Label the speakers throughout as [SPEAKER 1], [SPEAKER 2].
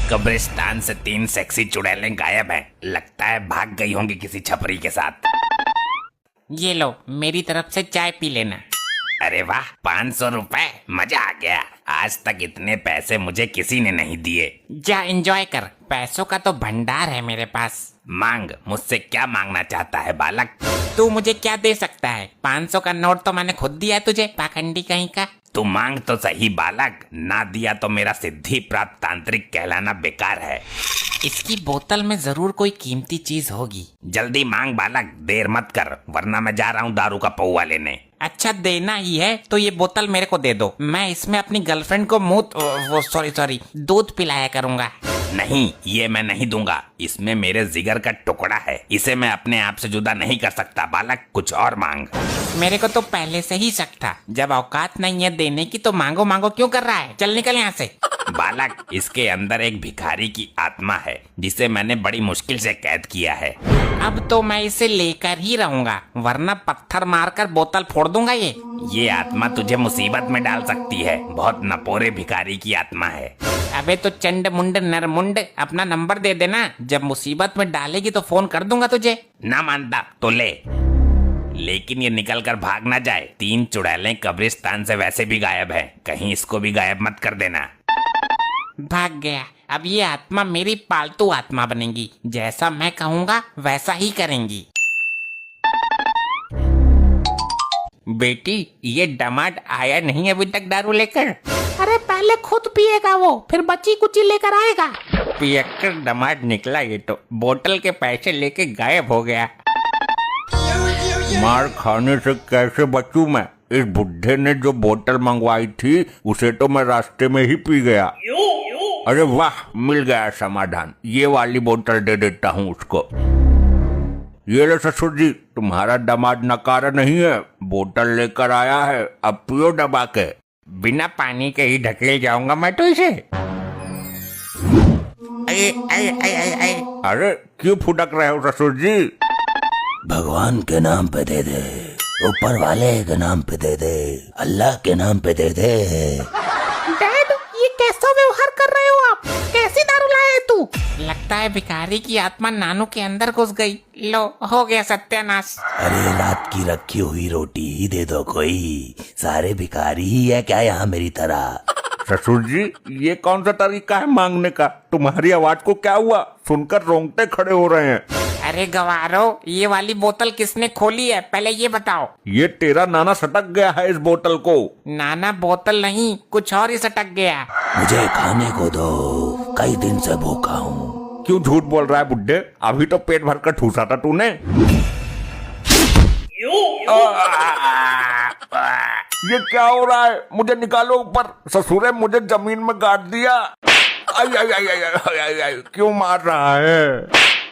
[SPEAKER 1] कब्रिस्तान से 3 सेक्सी चुड़ैलें गायब हैं। लगता है भाग गई होंगी किसी छपरी के साथ।
[SPEAKER 2] ये लो, मेरी तरफ से चाय पी लेना।
[SPEAKER 1] अरे वाह, 500 रुपए, मजा आ गया। आज तक इतने पैसे मुझे किसी ने नहीं दिए।
[SPEAKER 2] जा एंजॉय कर, पैसों का तो भंडार है मेरे पास।
[SPEAKER 1] मांग, मुझसे क्या मांगना चाहता है बालक?
[SPEAKER 2] तू मुझे क्या दे सकता है? 500 का नोट तो मैंने खुद दिया तुझे, पाखंडी कहीं का।
[SPEAKER 1] तू मांग तो सही बालक, ना दिया तो मेरा सिद्धि प्राप्त तांत्रिक कहलाना बेकार है।
[SPEAKER 2] इसकी बोतल में जरूर कोई कीमती चीज होगी।
[SPEAKER 1] जल्दी मांग बालक, देर मत कर, वरना मैं जा रहा हूँ दारू का पौवा लेने।
[SPEAKER 2] अच्छा, देना ही है तो ये बोतल मेरे को दे दो। मैं इसमें अपनी गर्लफ्रेंड को सॉरी दूध पिलाया करूंगा।
[SPEAKER 1] नहीं, ये मैं नहीं दूंगा। इसमें मेरे जिगर का टुकड़ा है, इसे मैं अपने आप से जुदा नहीं कर सकता बालक। कुछ और मांग।
[SPEAKER 2] मेरे को तो पहले से ही शक था, जब औकात नहीं है देने की तो मांगो मांगो क्यों कर रहा है? चल निकल यहाँ से।
[SPEAKER 1] बालक, इसके अंदर एक भिखारी की आत्मा है जिसे मैंने बड़ी मुश्किल से कैद किया है।
[SPEAKER 2] अब तो मैं इसे लेकर ही रहूंगा, वरना पत्थर मारकर बोतल फोड़ दूंगा। ये
[SPEAKER 1] आत्मा तुझे मुसीबत में डाल सकती है। बहुत नपोरे भिखारी की आत्मा है।
[SPEAKER 2] अबे तो चंड मुंड नरमुंड, अपना नंबर दे देना, जब मुसीबत में डालेगी तो फोन कर दूंगा तुझे।
[SPEAKER 1] ना मानता तो ले, लेकिन ये निकल कर भाग ना जाए। 3 चुड़ैलें कब्रिस्तान से वैसे भी गायब है, कहीं इसको भी गायब मत कर देना।
[SPEAKER 2] भाग गया। अब ये आत्मा मेरी पालतू आत्मा बनेगी, जैसा मैं कहूँगा वैसा ही करेंगी। बेटी, ये दामाद आया नहीं अभी तक दारू लेकर?
[SPEAKER 3] अरे पहले खुद पिएगा वो, फिर बच्ची कुची लेकर आएगा।
[SPEAKER 2] पियक्कर दामाद निकला ये तो, बोतल के पैसे लेके गायब हो गया।
[SPEAKER 4] मार खाने से कैसे बचूं मैं? इस बुढ़े ने जो बोतल मंगवाई थी उसे तो मैं रास्ते में ही पी गया। अरे वाह, मिल गया समाधान। ये वाली बोतल दे देता हूँ उसको। ये ले ससुर जी, तुम्हारा दामाद नकारा नहीं है, बोतल लेकर आया है, अब पियो दबा के।
[SPEAKER 2] बिना पानी के ही ढकेल जाऊंगा मैं तो इसे।
[SPEAKER 4] अरे क्यों फुटक रहे हो ससुर जी?
[SPEAKER 5] भगवान के नाम पे दे दे, ऊपर वाले के नाम पे दे दे, अल्लाह के नाम पे दे दे।
[SPEAKER 3] डैड, ये कैसा व्यवहार कर रहे हो आप? कैसी दारू लाया है तू?
[SPEAKER 2] लगता है भिखारी की आत्मा नानू के अंदर घुस गई। लो, हो गया सत्यानाश।
[SPEAKER 5] अरे रात की रखी हुई रोटी ही दे दो कोई, सारे भिखारी ही है क्या यहाँ मेरी तरह?
[SPEAKER 4] ससुर जी, ये कौन सा तरीका है मांगने का? तुम्हारी आवाज को क्या हुआ? सुनकर रोंगटे खड़े हो रहे हैं।
[SPEAKER 2] अरे गवारो, ये वाली बोतल किसने खोली है, पहले ये बताओ।
[SPEAKER 4] ये तेरा नाना सटक गया है इस बोतल को।
[SPEAKER 2] नाना बोतल नहीं, कुछ और ही सटक गया।
[SPEAKER 5] मुझे खाने को दो, कई दिन से भूखा हूँ।
[SPEAKER 4] क्यों झूठ बोल रहा है बुड्ढे? अभी तो पेट भर कर ठूसा था तूने। ये क्या हो रहा है? मुझे निकालो ऊपर। ससुरे मुझे जमीन में गाड़ दिया। आई आई आई आई आई आई आई, क्यों मार रहा है?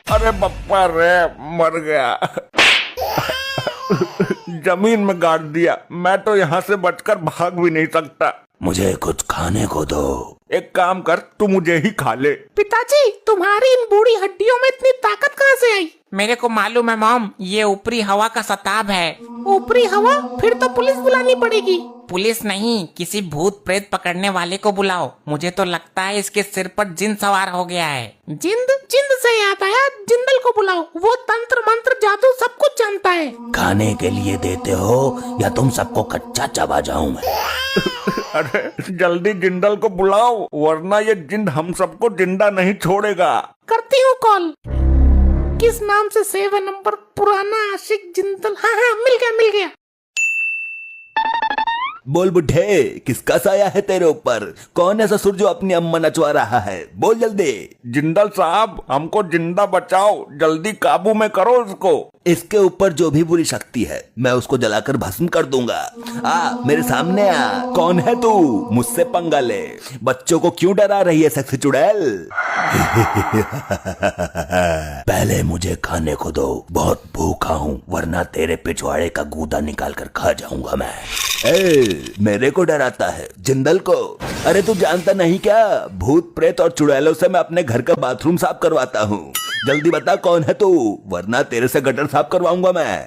[SPEAKER 4] अरे बप्पा रे, मर गया। जमीन में गाड़ दिया। मैं तो यहाँ से बचकर भाग भी नहीं सकता।
[SPEAKER 5] मुझे कुछ खाने को दो।
[SPEAKER 4] एक काम कर, तू मुझे ही खा ले।
[SPEAKER 3] पिताजी, तुम्हारी इन बूढ़ी हड्डियों में इतनी ताकत कहाँ से आई?
[SPEAKER 2] मेरे को मालूम है मॉम, ये ऊपरी हवा का सताब है।
[SPEAKER 3] ऊपरी हवा? फिर तो पुलिस बुलानी पड़ेगी।
[SPEAKER 2] पुलिस नहीं, किसी भूत प्रेत पकड़ने वाले को बुलाओ। मुझे तो लगता है इसके सिर पर जिन सवार हो गया है।
[SPEAKER 3] जिंद? जिंद से याद आया, जिंदल को बुलाओ, वो तंत्र मंत्र जादू सब कुछ जानता है।
[SPEAKER 5] खाने के लिए देते हो या तुम सबको कच्चा चबा जाऊं मैं?
[SPEAKER 4] अरे जल्दी जिंदल को बुलाओ, वरना ये जिंद हम सबको जिंदा नहीं छोड़ेगा।
[SPEAKER 3] करती हूँ कॉल। किस नाम से सेव है नंबर? पुराना आशिक जिंदल। हाँ हाँ, मिल गया मिल गया।
[SPEAKER 5] बोल बुढ़े, किसका साया है तेरे ऊपर? कौन है ससुर जो अपनी अम्मा नचवा रहा है? बोल जल्दी।
[SPEAKER 4] जिंदल साहब, हमको जिंदा बचाओ, जल्दी काबू में करो इसको।
[SPEAKER 5] इसके ऊपर जो भी बुरी शक्ति है मैं उसको जलाकर भस्म कर दूंगा। मेरे सामने आ। कौन है तू? मुझसे पंगा ले। बच्चों को क्यों डरा रही है सेक्सी चुड़ैल? पहले मुझे खाने को दो, बहुत भूखा हूँ, वरना तेरे पिछवाड़े का गूदा निकाल कर खा जाऊंगा मैं। मेरे को डराता है? जिंदल को? अरे तू जानता नहीं क्या, भूत प्रेत और चुड़ैलों से मैं अपने घर का बाथरूम साफ करवाता हूँ। जल्दी बता कौन है तू, वरना तेरे से गटर साफ करवाऊंगा मैं।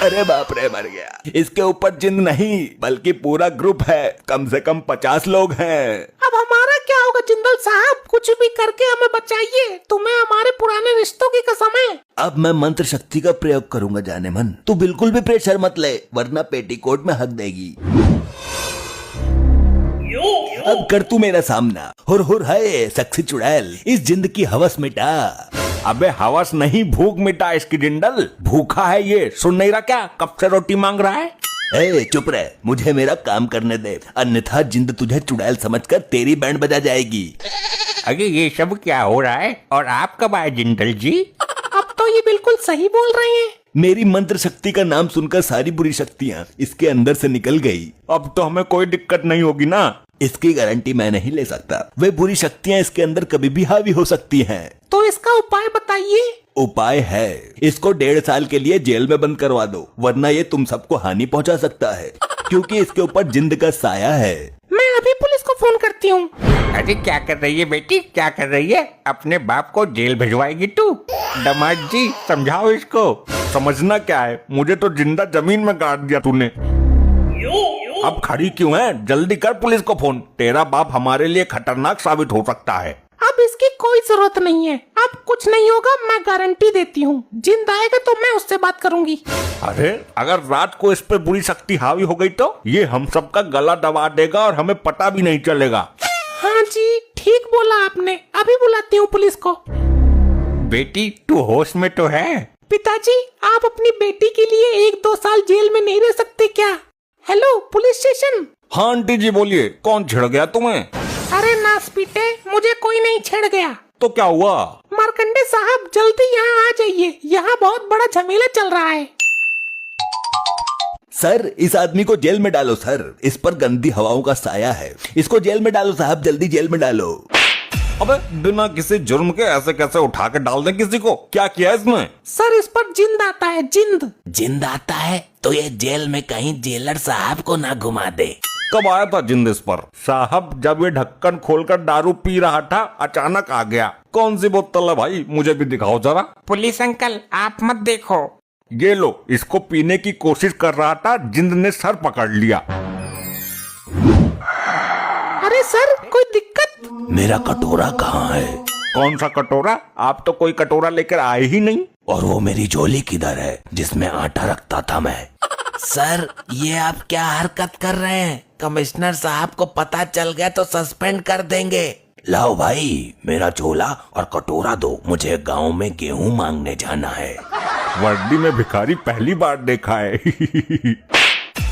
[SPEAKER 5] अरे बाप रे, मर गया। इसके ऊपर जिन नहीं बल्कि पूरा ग्रुप है, कम से कम 50 लोग हैं।
[SPEAKER 3] अब हमारा क्या होगा होगा जिंदल साहब, कुछ भी करके हमें बचाइए, तुम्हें हमारे पुराने रिश्तों की कसम है।
[SPEAKER 5] अब मैं मंत्र शक्ति का प्रयोग करूंगा जाने मन, तू बिल्कुल भी प्रेशर मत ले वरना पेटीकोट में हक देगी। अब कर तू मेरा सामना, हुर है सक्सी चुड़ैल, इस जिंद की हवस मिटा।
[SPEAKER 4] अबे हवस नहीं, भूख मिटा इसकी जिंदल। भूखा है ये, सुन नहीं रहा क्या, कब से रोटी मांग रहा है।
[SPEAKER 5] ए चुप रह, मुझे मेरा काम करने दे, अन्यथा जिंद तुझे चुड़ैल समझकर तेरी बैंड बजा जाएगी।
[SPEAKER 4] अरे ये सब क्या हो रहा है, और आप कब आए जिंदल जी।
[SPEAKER 3] अब तो ये बिल्कुल सही बोल रहे हैं।
[SPEAKER 5] मेरी मंत्र शक्ति का नाम सुनकर सारी बुरी शक्तियाँ इसके अंदर से निकल गई।
[SPEAKER 4] अब तो हमें कोई दिक्कत नहीं होगी ना।
[SPEAKER 5] इसकी गारंटी मैं नहीं ले सकता, वे बुरी शक्तियाँ इसके अंदर कभी भी हावी हो सकती हैं।
[SPEAKER 3] तो इसका उपाय बताइए।
[SPEAKER 5] उपाय है, इसको 1.5 साल के लिए जेल में बंद करवा दो, वरना ये तुम सबको हानि पहुंचा सकता है, क्योंकि इसके ऊपर जिंद का साया है।
[SPEAKER 3] मैं अभी पुलिस को फोन करती हूँ।
[SPEAKER 4] अरे क्या कर रही है बेटी, क्या कर रही है, अपने बाप को जेल भिजवाएगी तू। दामाद जी समझाओ इसको। समझना क्या है, मुझे तो जिंदा जमीन में गाड़ दिया तूने। अब खड़ी क्यों है, जल्दी कर पुलिस को फोन, तेरा बाप हमारे लिए खतरनाक साबित हो सकता है।
[SPEAKER 3] अब इसकी कोई जरूरत नहीं है, अब कुछ नहीं होगा, मैं गारंटी देती हूँ। जिंद आएगा तो मैं उससे बात करूंगी।
[SPEAKER 4] अरे अगर रात को इस पे बुरी शक्ति हावी हो गई तो ये हम सबका गला दबा देगा और हमें पता भी नहीं चलेगा।
[SPEAKER 3] हाँ जी ठीक बोला आपने, अभी बुलाती हूँ पुलिस को।
[SPEAKER 4] बेटी तू होश में तो है।
[SPEAKER 3] पिताजी आप अपनी बेटी के लिए 1-2 साल जेल में नहीं रह सकते क्या। Hello police station.
[SPEAKER 4] हाँ आंटी जी बोलिए, कौन छिड़ गया तुम्हें।
[SPEAKER 3] अरे नास पीटे, मुझे कोई नहीं छेड़ गया।
[SPEAKER 4] तो क्या हुआ।
[SPEAKER 3] मार्कंडे साहब जल्दी यहाँ आ जाइए, यहाँ बहुत बड़ा झमेला चल रहा है।
[SPEAKER 5] सर इस आदमी को जेल में डालो सर, इस पर गंदी हवाओं का साया है, इसको जेल में डालो साहब, जल्दी जेल में डालो।
[SPEAKER 4] अबे बिना किसी जुर्म के ऐसे कैसे उठा के डाल दे किसी को, क्या किया इसने।
[SPEAKER 3] सर इस पर जिंद आता है, जिंद।
[SPEAKER 2] जिंद आता है तो ये जेल में कहीं जेलर साहब को ना घुमा दे।
[SPEAKER 4] कब आया था जिंद इस पर। साहब जब ये ढक्कन खोलकर दारू पी रहा था अचानक आ गया। कौन सी बोतल है भाई, मुझे भी दिखाओ जरा।
[SPEAKER 2] पुलिस अंकल आप मत देखो।
[SPEAKER 4] ये लो, इसको पीने की कोशिश कर रहा था, जिंद ने सर पकड़ लिया।
[SPEAKER 3] अरे सर कोई दिक्कत।
[SPEAKER 5] मेरा कटोरा कहाँ है।
[SPEAKER 4] कौन सा कटोरा, आप तो कोई कटोरा लेकर आए ही नहीं।
[SPEAKER 5] और वो मेरी झोली किधर है जिसमें आटा रखता था मैं।
[SPEAKER 2] सर ये आप क्या हरकत कर रहे हैं, कमिश्नर साहब को पता चल गया तो सस्पेंड कर देंगे।
[SPEAKER 5] लाओ भाई मेरा झोला और कटोरा दो, मुझे गांव में गेहूं मांगने जाना है।
[SPEAKER 4] वर्दी में भिखारी पहली बार देखा है।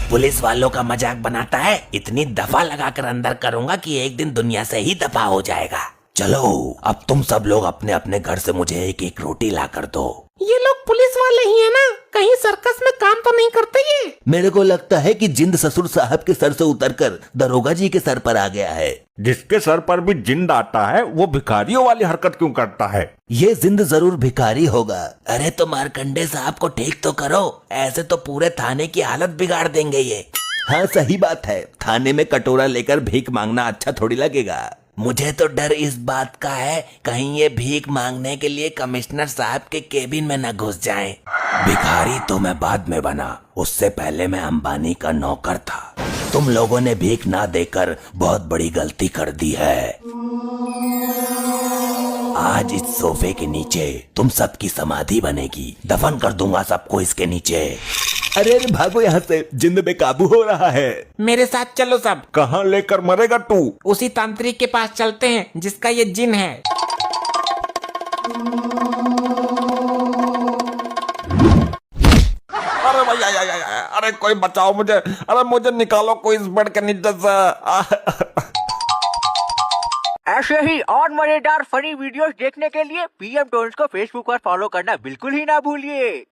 [SPEAKER 2] पुलिस वालों का मजाक बनाता है, इतनी दफा लगाकर अंदर करूंगा कि एक दिन दुनिया से ही दफा हो जाएगा।
[SPEAKER 5] चलो अब तुम सब लोग अपने अपने घर से मुझे 1-1 रोटी ला कर दो।
[SPEAKER 3] ये लोग पुलिस वाले ही है ना, कहीं सर्कस में काम तो नहीं करते ये।
[SPEAKER 5] मेरे को लगता है कि जिंद ससुर साहब के सर से उतरकर दरोगा जी के सर पर आ गया है।
[SPEAKER 4] जिसके सर पर भी जिंद आता है वो भिखारियों वाली हरकत क्यों करता है।
[SPEAKER 5] ये जिंद जरूर भिखारी होगा।
[SPEAKER 2] अरे तो मार्कंडे साहब को ठीक तो करो, ऐसे तो पूरे थाने की हालत बिगाड़ देंगे ये।
[SPEAKER 5] हाँ सही बात है, थाने में कटोरा लेकर भीख मांगना अच्छा थोड़ी लगेगा।
[SPEAKER 2] मुझे तो डर इस बात का है कहीं ये भीख मांगने के लिए कमिश्नर साहब के केबिन में न घुस जाएं।
[SPEAKER 5] भिखारी तो मैं बाद में बना, उससे पहले मैं अंबानी का नौकर था। तुम लोगों ने भीख ना देकर बहुत बड़ी गलती कर दी है। आज इस सोफे के नीचे तुम सबकी समाधि बनेगी, दफन कर दूंगा सबको इसके नीचे। अरे अरे भागो यहाँ से, जिंद बेकाबू हो रहा है।
[SPEAKER 2] मेरे साथ चलो सब।
[SPEAKER 4] कहाँ लेकर मरेगा तू।
[SPEAKER 2] उसी तांत्रिक के पास चलते हैं जिसका ये जिन है।
[SPEAKER 4] अरे भैया, अरे कोई बचाओ मुझे, अरे मुझे निकालो कोई इस बेड के नीचे से।
[SPEAKER 6] ऐसे ही और मजेदार फनी वीडियोस देखने के लिए PM टोन्स को फेसबुक पर फॉलो करना बिल्कुल ही ना भूलिए।